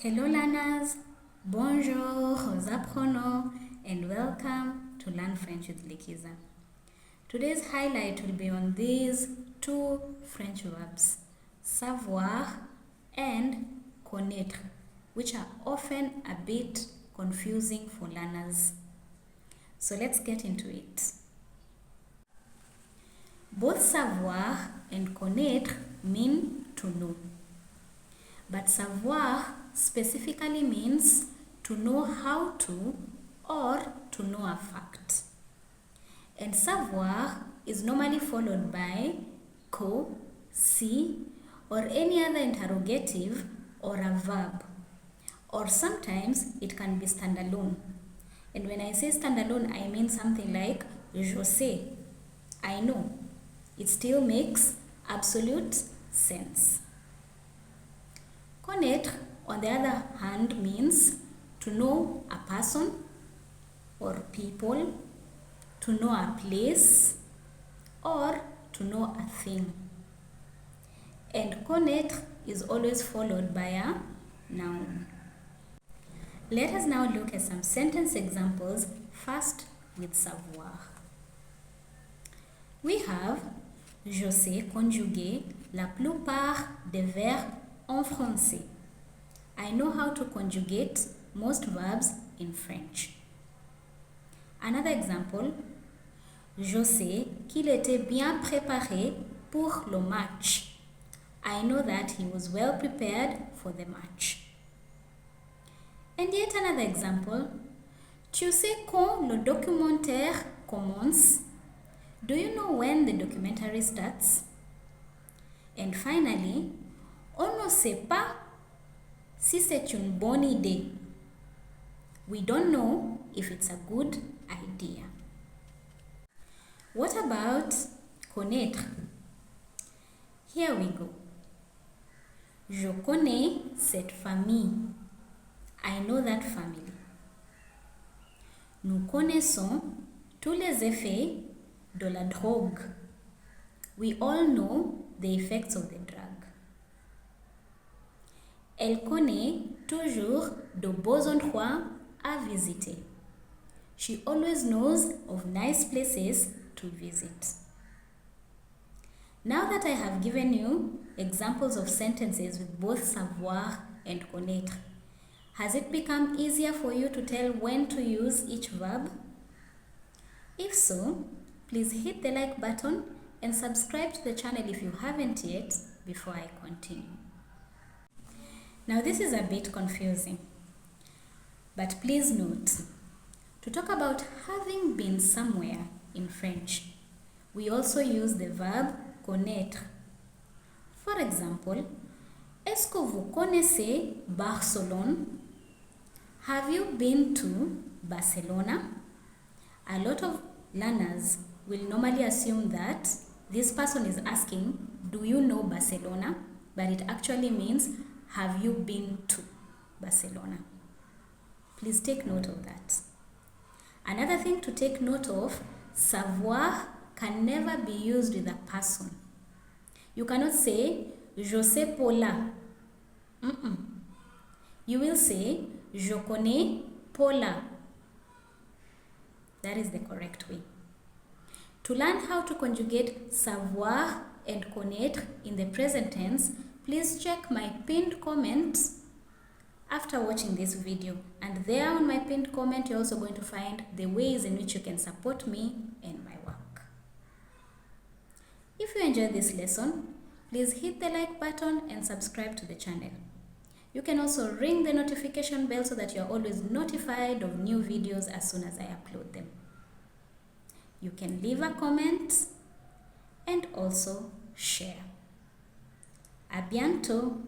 Hello learners, bonjour aux apprenants and welcome to Learn French with Likiza. Today's highlight will be on these two French verbs, savoir and connaître, which are often a bit confusing for learners. So let's get into it. Both savoir and connaître mean to know. But savoir specifically means to know how to or to know a fact. And savoir is normally followed by ko, si, or any other interrogative or a verb. Or sometimes it can be standalone. And when I say standalone, I mean something like je sais, I know. It still makes absolute sense. Connaître, on the other hand, means to know a person or people, to know a place, or to know a thing. And connaître is always followed by a noun. Let us now look at some sentence examples, first with savoir. We have je sais conjuguer la plupart des verbes en français. I know how to conjugate most verbs in French. Another example, je sais qu'il était bien préparé pour le match. I know that he was well prepared for the match. And yet another example, tu sais quand le documentaire commence? Do you know when the documentary starts? And finally, on ne sait pas si c'est une bonne idée. We don't know if it's a good idea. What about connaître? Here we go. Je connais cette famille. I know that family. Nous connaissons tous les effets de la drogue. We all know the effects of the drug. Elle connaît toujours de beaux endroits à visiter. She always knows of nice places to visit. Now that I have given you examples of sentences with both savoir and connaître, has it become easier for you to tell when to use each verb? If so, please hit the like button and subscribe to the channel if you haven't yet before I continue. Now this is a bit confusing, but please note, to talk about having been somewhere in French, we also use the verb connaître. For example, est-ce que vous connaissez Barcelone? Have you been to Barcelona? A lot of learners will normally assume that this person is asking, do you know Barcelona? But it actually means, have you been to Barcelona? Please take note of that. Another thing to take note of, savoir can never be used with a person. You cannot say, je sais Paula. You will say, je connais Paula. That is the correct way. To learn how to conjugate savoir and connaître in the present tense, please check my pinned comment after watching this video. And there on my pinned comment, you're also going to find the ways in which you can support me and my work. If you enjoyed this lesson, please hit the like button and subscribe to the channel. You can also ring the notification bell so that you're always notified of new videos as soon as I upload them. You can leave a comment and also share. À bientôt!